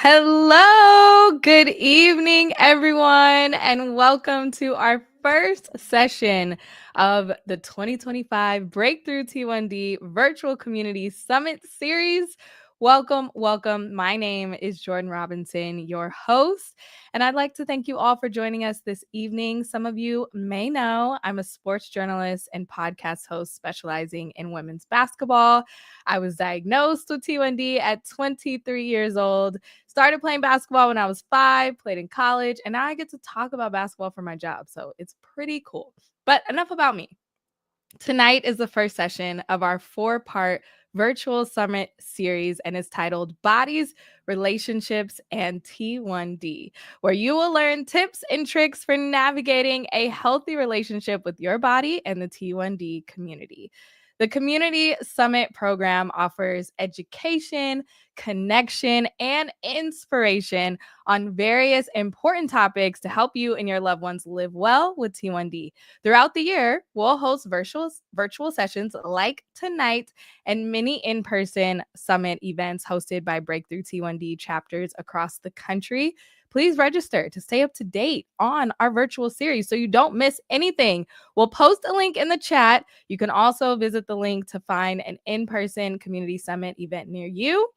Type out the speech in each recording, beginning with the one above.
Hello, good evening, everyone, and welcome to our first session of the 2025 Breakthrough T1D Virtual Community Summit Series. Welcome, welcome. My name is Jordan Robinson, your host, and I'd like to thank you all for joining us this evening. Some of you may know I'm a sports journalist and podcast host specializing in women's basketball. I was diagnosed with T1D at 23 years old. Started playing basketball when I was 5, played in college, and now I get to talk about basketball for my job. So it's pretty cool. But enough about me. Tonight is the first session of our 4-part virtual summit series and is titled Bodies, Relationships, and T1D, where you will learn tips and tricks for navigating a healthy relationship with your body and the T1D community. The Community Summit program offers education, connection, and inspiration on various important topics to help you and your loved ones live well with T1D. Throughout the year, we'll host virtual sessions like tonight and many in-person summit events hosted by Breakthrough T1D chapters across the country. Please register to stay up to date on our virtual series so you don't miss anything. We'll post a link in the chat. You can also visit the link to find an in-person community summit event near you.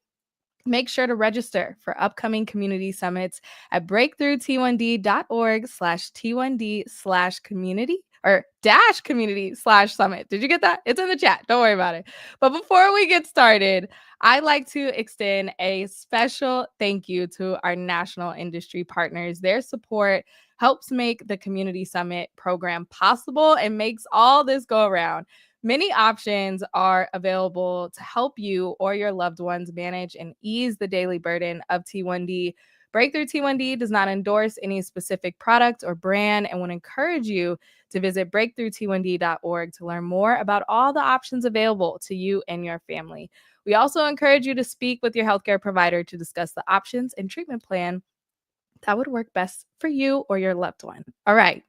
Make sure to register for upcoming community summits at breakthrough-t1d.org/t1d/community or dash community/summit. Did you get that? It's in the chat. Don't worry about it. But before we get started, I'd like to extend a special thank you to our national industry partners. Their support helps make the Community Summit program possible and makes all this go around. Many options are available to help you or your loved ones manage and ease the daily burden of T1D. Breakthrough T1D does not endorse any specific product or brand and would encourage you to visit breakthrough-t1d.org to learn more about all the options available to you and your family. We also encourage you to speak with your healthcare provider to discuss the options and treatment plan that would work best for you or your loved one. All right,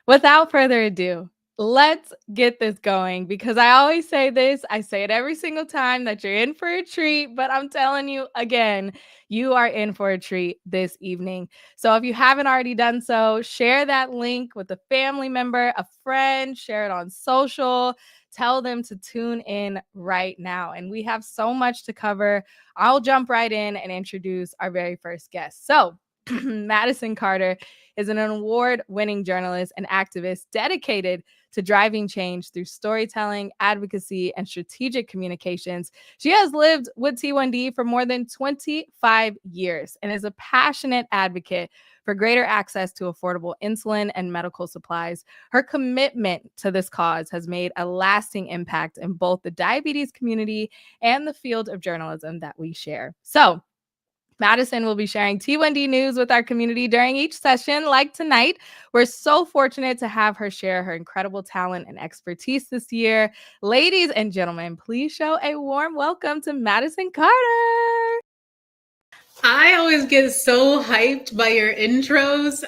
without further ado, let's get this going because I always say this. I say it every single time that you're in for a treat, but I'm telling you again, you are in for a treat this evening. So if you haven't already done so, share that link with a family member, a friend, share it on social. Tell them to tune in right now. And we have so much to cover. I'll jump right in and introduce our very first guest. So Madison Carter is an award-winning journalist and activist dedicated to driving change through storytelling, advocacy, and strategic communications. She has lived with T1D for more than 25 years and is a passionate advocate for greater access to affordable insulin and medical supplies. Her commitment to this cause has made a lasting impact in both the diabetes community and the field of journalism that we share. So, Madison will be sharing T1D news with our community during each session, like tonight. We're so fortunate to have her share her incredible talent and expertise this year. Ladies and gentlemen, please show a warm welcome to Madison Carter. I always get so hyped by your intros.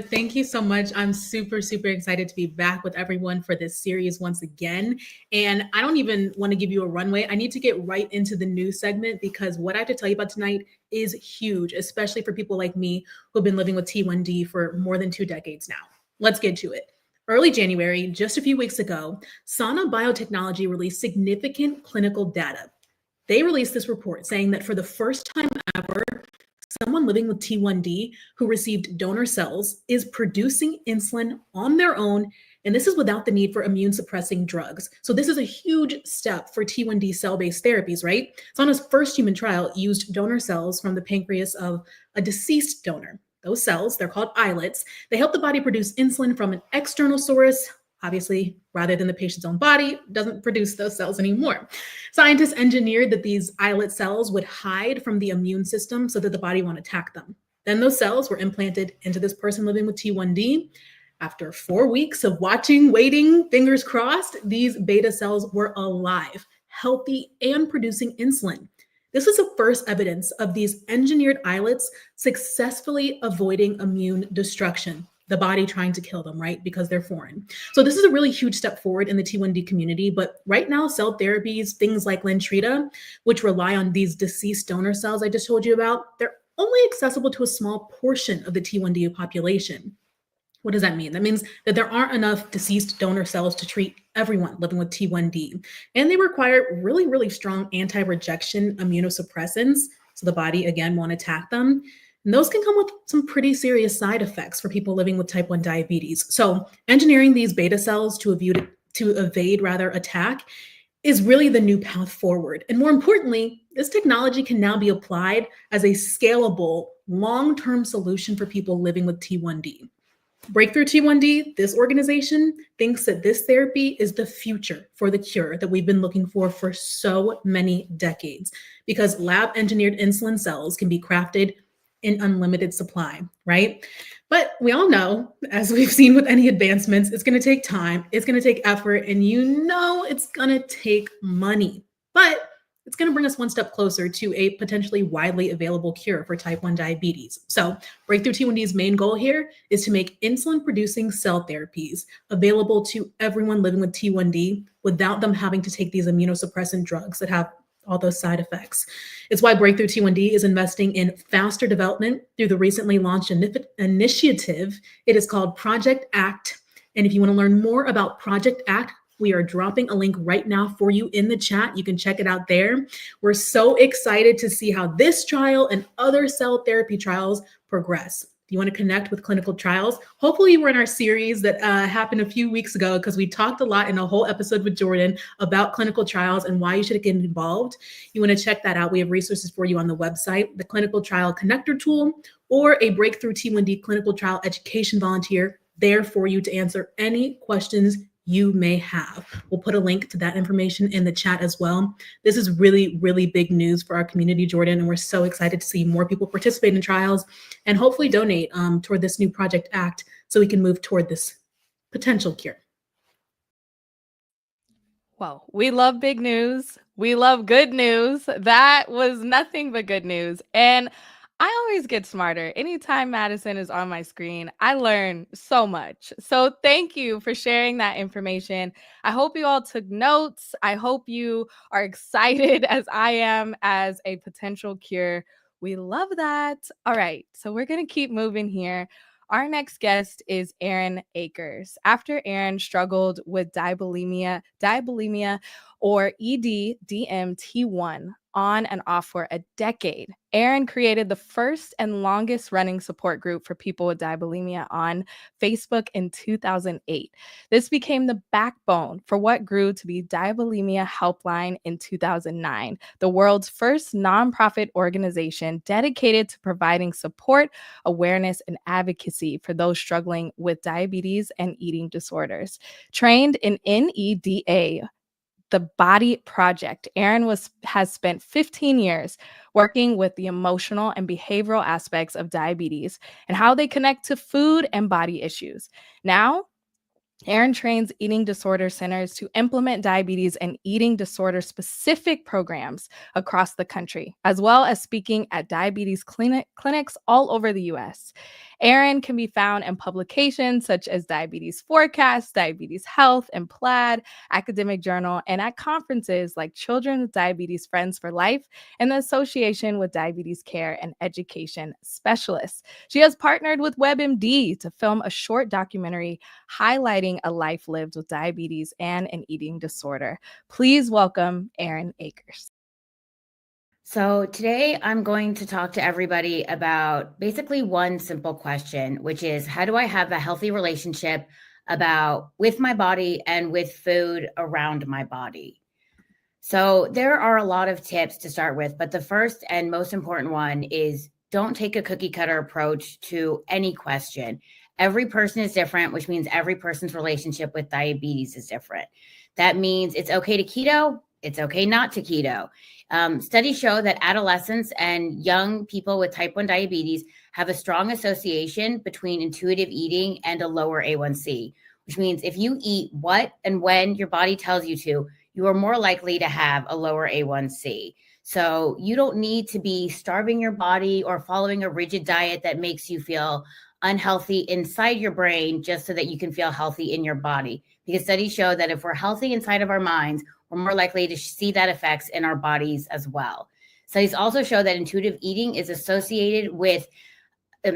Thank you so much. I'm super excited to be back with everyone for this series once again. And I don't even want to give you a runway. I need to get right into the news segment because what I have to tell you about tonight is huge, especially for people like me who have been living with T1D for more than 2 decades now. Let's get to it. Early January, just a few weeks ago, Sana Biotechnology released significant clinical data. They released this report saying that for the first time ever, someone living with T1D who received donor cells is producing insulin on their own, and this is without the need for immune suppressing drugs. So this is a huge step for T1D cell-based therapies, right? Sana's first human trial used donor cells from the pancreas of a deceased donor. Those cells, they're called islets. They help the body produce insulin from an external source. Obviously, rather than the patient's own body, doesn't produce those cells anymore. Scientists engineered that these islet cells would hide from the immune system so that the body won't attack them. Then those cells were implanted into this person living with T1D. After 4 weeks of watching, waiting, fingers crossed, these beta cells were alive, healthy, and producing insulin. This was the first evidence of these engineered islets successfully avoiding immune destruction. The body trying to kill them, right? Because they're foreign. So this is a really huge step forward in the T1D community. But right now, cell therapies, things like Lentrita, which rely on these deceased donor cells I just told you about, they're only accessible to a small portion of the T1D population. What does that mean? That means that there aren't enough deceased donor cells to treat everyone living with T1D. And they require really, really strong anti-rejection immunosuppressants. So the body, again, won't attack them. And those can come with some pretty serious side effects for people living with type 1 diabetes. So engineering these beta cells to evade attack is really the new path forward. And more importantly, this technology can now be applied as a scalable, long-term solution for people living with T1D. Breakthrough T1D, this organization thinks that this therapy is the future for the cure that we've been looking for so many decades, because lab engineered insulin cells can be crafted in unlimited supply, right? But we all know, as we've seen with any advancements, it's going to take time, it's going to take effort, and it's going to take money. But it's going to bring us one step closer to a potentially widely available cure for type 1 diabetes. So Breakthrough T1D's main goal here is to make insulin-producing cell therapies available to everyone living with T1D without them having to take these immunosuppressant drugs that have all those side effects. It's why Breakthrough T1D is investing in faster development through the recently launched initiative. It is called Project ACT. And if you want to learn more about Project ACT, we are dropping a link right now for you in the chat. You can check it out there. We're so excited to see how this trial and other cell therapy trials progress. If you want to connect with clinical trials, hopefully you were in our series that happened a few weeks ago, because we talked a lot in a whole episode with Jordan about clinical trials and why you should get involved. You want to check that out. We have resources for you on the website, the Clinical Trial Connector Tool, or a Breakthrough T1D clinical trial education volunteer there for you to answer any questions you may have. We'll put a link to that information in the chat as well. This is really, really big news for our community, Jordan, and we're so excited to see more people participate in trials and hopefully donate toward this new Project ACT so we can move toward this potential cure. Well, we love big news. We love good news. That was nothing but good news. And I always get smarter. Anytime Madison is on my screen, I learn so much. So thank you for sharing that information. I hope you all took notes. I hope you are excited as I am as a potential cure. We love that. All right, so we're going to keep moving here. Our next guest is Aaron Akers. After Aaron struggled with diabulimia or ED-DMT1 on and off for a decade, Aaron created the first and longest running support group for people with diabulimia on Facebook in 2008. This became the backbone for what grew to be Diabulimia Helpline in 2009, the world's first nonprofit organization dedicated to providing support, awareness, and advocacy for those struggling with diabetes and eating disorders. Trained in NEDA, the Body Project, Aaron has spent 15 years working with the emotional and behavioral aspects of diabetes and how they connect to food and body issues. Now, Aaron trains eating disorder centers to implement diabetes and eating disorder specific programs across the country, as well as speaking at diabetes clinics all over the US. Aaron can be found in publications such as Diabetes Forecast, Diabetes Health, and Plaid, Academic Journal, and at conferences like Children with Diabetes Friends for Life and the Association with Diabetes Care and Education Specialists. She has partnered with WebMD to film a short documentary highlighting a life lived with diabetes and an eating disorder. Please welcome Aaron Akers. So today I'm going to talk to everybody about basically one simple question, which is, how do I have a healthy relationship with my body and with food around my body? So there are a lot of tips to start with, but the first and most important one is don't take a cookie cutter approach to any question. Every person is different, which means every person's relationship with diabetes is different. That means it's okay to keto. It's okay not to keto. Studies show that adolescents and young people with type 1 diabetes have a strong association between intuitive eating and a lower A1C, which means if you eat what and when your body tells you to, you are more likely to have a lower A1C. So you don't need to be starving your body or following a rigid diet that makes you feel unhealthy inside your brain just so that you can feel healthy in your body. Because studies show that if we're healthy inside of our minds, we're more likely to see that effects in our bodies as well. Studies also show that intuitive eating is associated with lower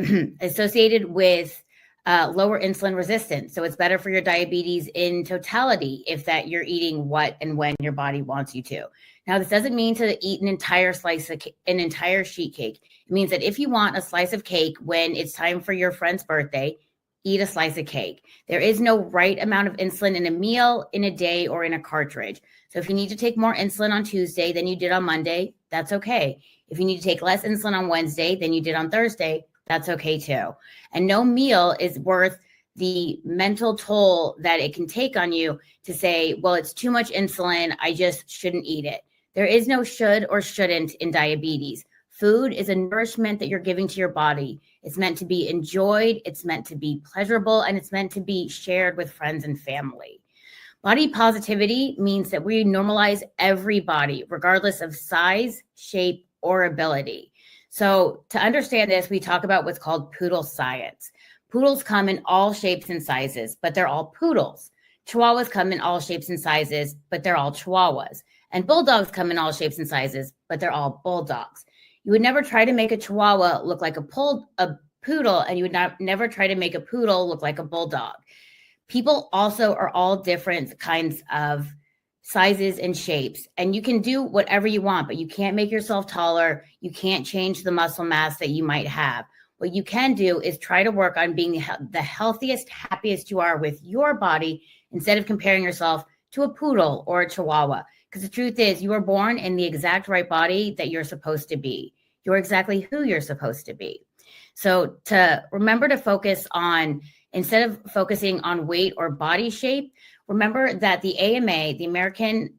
insulin resistance. So it's better for your diabetes in totality if that you're eating what and when your body wants you to. Now, this doesn't mean to eat an entire sheet cake. It means that if you want a slice of cake when it's time for your friend's birthday, eat a slice of cake. There is no right amount of insulin in a meal, in a day, or in a cartridge. So if you need to take more insulin on Tuesday than you did on Monday, that's okay. If you need to take less insulin on Wednesday than you did on Thursday, that's okay too. And no meal is worth the mental toll that it can take on you to say, well, it's too much insulin, I just shouldn't eat it. There is no should or shouldn't in diabetes. Food is a nourishment that you're giving to your body. It's meant to be enjoyed, it's meant to be pleasurable, and it's meant to be shared with friends and family. Body positivity means that we normalize every body, regardless of size, shape, or ability. So to understand this, we talk about what's called poodle science. Poodles come in all shapes and sizes, but they're all poodles. Chihuahuas come in all shapes and sizes, but they're all chihuahuas. And bulldogs come in all shapes and sizes, but they're all bulldogs. You would never try to make a chihuahua look like a poodle, and you would never try to make a poodle look like a bulldog. People also are all different kinds of sizes and shapes, and you can do whatever you want, but you can't make yourself taller. You can't change the muscle mass that you might have. What you can do is try to work on being the healthiest, happiest you are with your body instead of comparing yourself to a poodle or a chihuahua. Because the truth is, you were born in the exact right body that you're supposed to be. You're exactly who you're supposed to be. So to remember to focus on, instead of focusing on weight or body shape, remember that the AMA, the American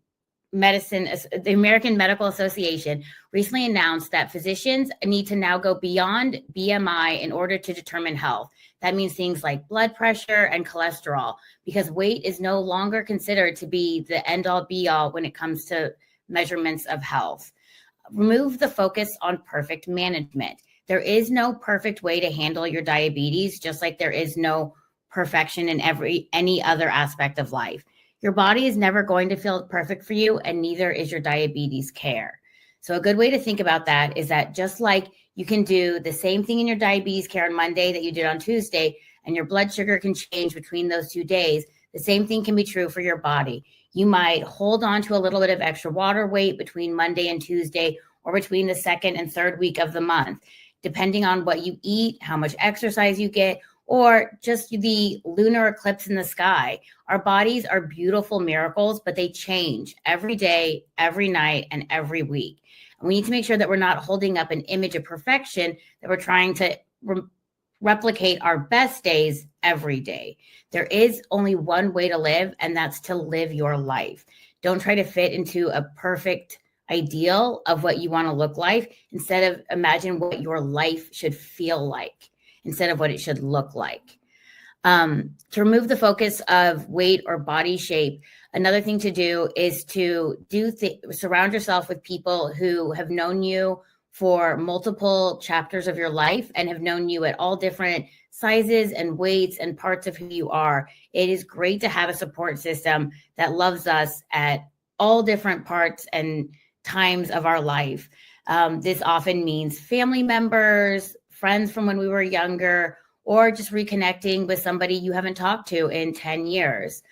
Medical Association, recently announced that physicians need to now go beyond BMI in order to determine health. That means things like blood pressure and cholesterol, because weight is no longer considered to be the end-all be-all when it comes to measurements of health. Remove the focus on perfect management. There is no perfect way to handle your diabetes, just like there is no perfection in any other aspect of life. Your body is never going to feel perfect for you, and neither is your diabetes care. So a good way to think about that is that just like you can do the same thing in your diabetes care on Monday that you did on Tuesday, and your blood sugar can change between those 2 days, the same thing can be true for your body. You might hold on to a little bit of extra water weight between Monday and Tuesday, or between the second and third week of the month, depending on what you eat, how much exercise you get, or just the lunar eclipse in the sky. Our bodies are beautiful miracles, but they change every day, every night, and every week. And we need to make sure that we're not holding up an image of perfection, that we're trying to replicate our best days every day. There is only one way to live, and that's to live your life. Don't try to fit into a perfect ideal of what you want to look like. Instead of imagine what your life should feel like instead of what it should look like. To remove the focus of weight or body shape, another thing to do is to surround yourself with people who have known you for multiple chapters of your life and have known you at all different sizes and weights and parts of who you are. It is great to have a support system that loves us at all different parts and times of our life. This often means family members, friends from when we were younger, or just reconnecting with somebody you haven't talked to in 10 years.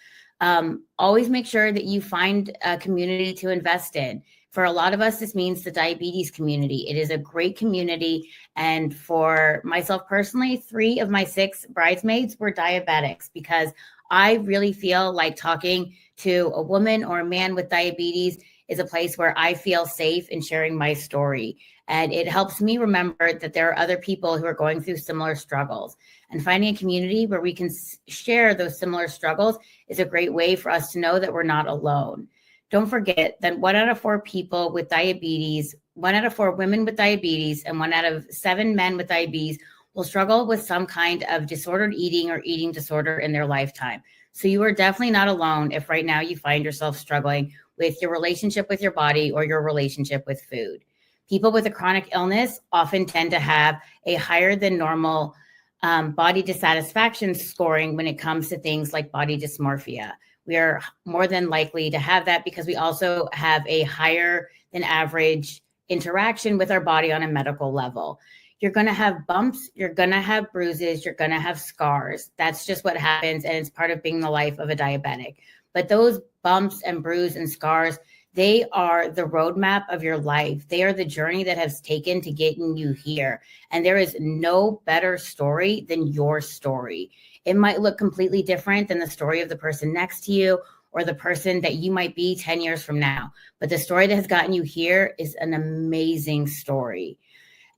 Always make sure that you find a community to invest in. For a lot of us, this means the diabetes community. It is a great community. And for myself personally, 3 of my 6 bridesmaids were diabetics, because I really feel like talking to a woman or a man with diabetes is a place where I feel safe in sharing my story. And it helps me remember that there are other people who are going through similar struggles. And finding a community where we can share those similar struggles is a great way for us to know that we're not alone. Don't forget that 1 out of 4 people with diabetes, 1 out of 4 women with diabetes, and 1 out of 7 men with diabetes will struggle with some kind of disordered eating or eating disorder in their lifetime. So you are definitely not alone if right now you find yourself struggling with your relationship with your body or your relationship with food. People with a chronic illness often tend to have a higher than normal body dissatisfaction scoring when it comes to things like body dysmorphia. We are more than likely to have that because we also have a higher than average interaction with our body on a medical level. You're going to have bumps, you're going to have bruises, you're going to have scars. That's just what happens, and it's part of being the life of a diabetic. But those bumps and bruises and scars, they are the roadmap of your life. They are the journey that has taken to getting you here. And there is no better story than your story. It might look completely different than the story of the person next to you or the person that you might be 10 years from now. But the story that has gotten you here is an amazing story.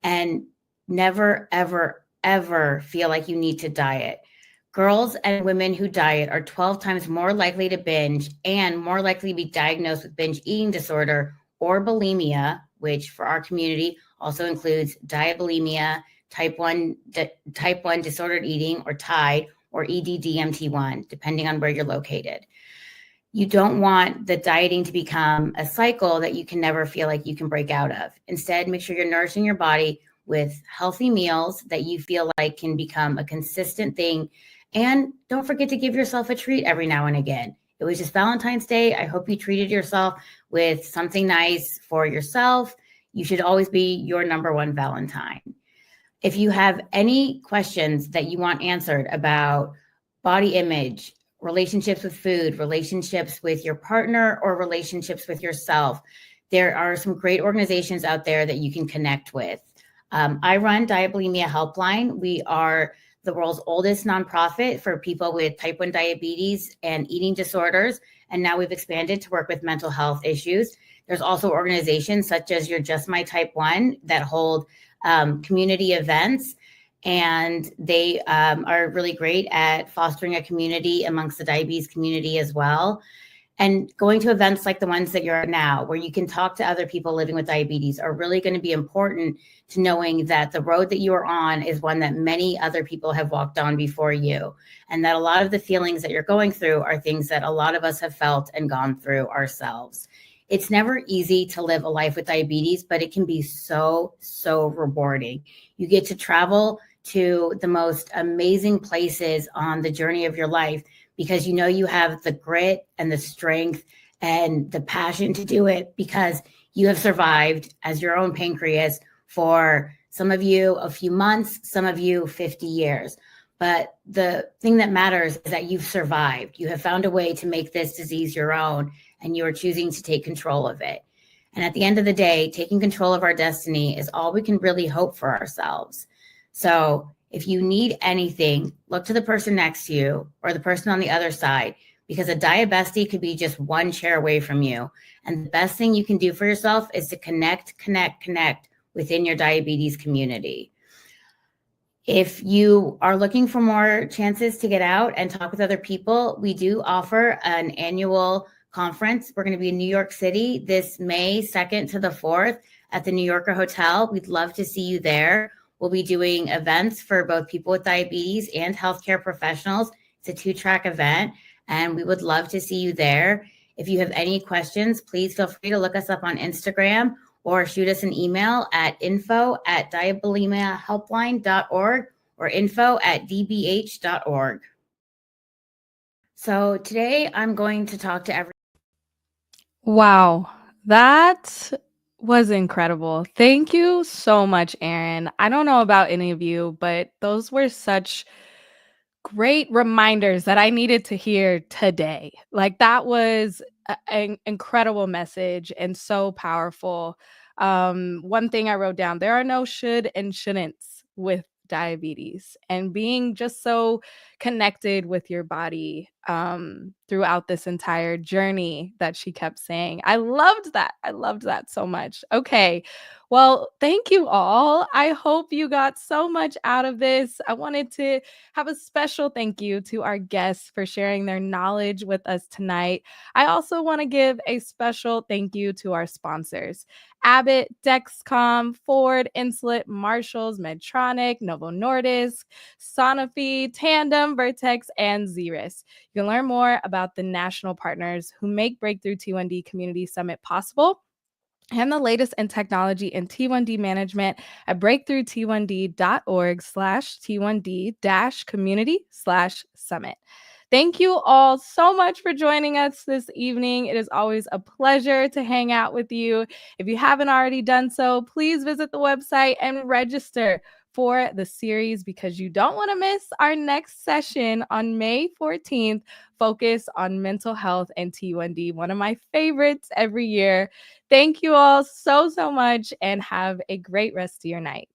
And never, ever, ever feel like you need to diet. Girls and women who diet are 12 times more likely to binge and more likely to be diagnosed with binge eating disorder or bulimia, which for our community also includes diabulimia, type 1 disordered eating, or TIDE, or EDDMT1, depending on where you're located. You don't want the dieting to become a cycle that you can never feel like you can break out of. Instead, make sure you're nourishing your body with healthy meals that you feel like can become a consistent thing. And don't forget to give yourself a treat every now and again. It was just Valentine's Day. I hope you treated yourself with something nice for yourself. You should always be your number one Valentine. If you have any questions that you want answered about body image, relationships with food, relationships with your partner, or relationships with yourself, there are some great organizations out there that you can connect with. I run Diabulimia Helpline. We are the world's oldest nonprofit for people with type 1 diabetes and eating disorders. And now we've expanded to work with mental health issues. There's also organizations such as You're Just My Type 1 that hold community events. And they are really great at fostering a community amongst the diabetes community as well. And going to events like the ones that you're at now, where you can talk to other people living with diabetes, are really going to be important to knowing that the road that you are on is one that many other people have walked on before you. And that a lot of the feelings that you're going through are things that a lot of us have felt and gone through ourselves. It's never easy to live a life with diabetes, but it can be so, so rewarding. You get to travel to the most amazing places on the journey of your life because you know you have the grit and the strength and the passion to do it because you have survived as your own pancreas for some of you a few months, some of you 50 years. But the thing that matters is that you've survived. You have found a way to make this disease your own, and you are choosing to take control of it. And at the end of the day, taking control of our destiny is all we can really hope for ourselves. So if you need anything, look to the person next to you or the person on the other side, because a diabesity could be just one chair away from you. And the best thing you can do for yourself is to connect within your diabetes community. If you are looking for more chances to get out and talk with other people, we do offer an annual conference. We're going to be in New York City this May 2nd to the 4th at the New Yorker Hotel. We'd love to see you there. We'll be doing events for both people with diabetes and healthcare professionals. It's a 2-track event, and we would love to see you there. If you have any questions, please feel free to look us up on Instagram or shoot us an email at info@diabulimiahelpline.org or info@dbh.org. So today I'm going to talk to everyone. Wow, that was incredible. Thank you so much, Erin. I don't know about any of you, but those were such great reminders that I needed to hear today. Like that was an incredible message and so powerful. One thing I wrote down, there are no should and shouldn'ts with diabetes, and being just so connected with your body throughout this entire journey that she kept saying. I loved that. I loved that so much. Okay. Well, thank you all. I hope you got so much out of this. I wanted to have a special thank you to our guests for sharing their knowledge with us tonight. I also want to give a special thank you to our sponsors: Abbott, Dexcom, Ford, Insulet, Marshalls, Medtronic, Novo Nordisk, Sanofi, Tandem, Vertex, and Xeris. You can learn more about the national partners who make Breakthrough T1D Community Summit possible and the latest in technology and T1D management at breakthrough-t1d.org/T1D-community/summit. Thank you all so much for joining us this evening. It is always a pleasure to hang out with you. If you haven't already done so, please visit the website and register for the series because you don't want to miss our next session on May 14th, focus on mental health and T1D, one of my favorites every year. Thank you all so much and have a great rest of your night.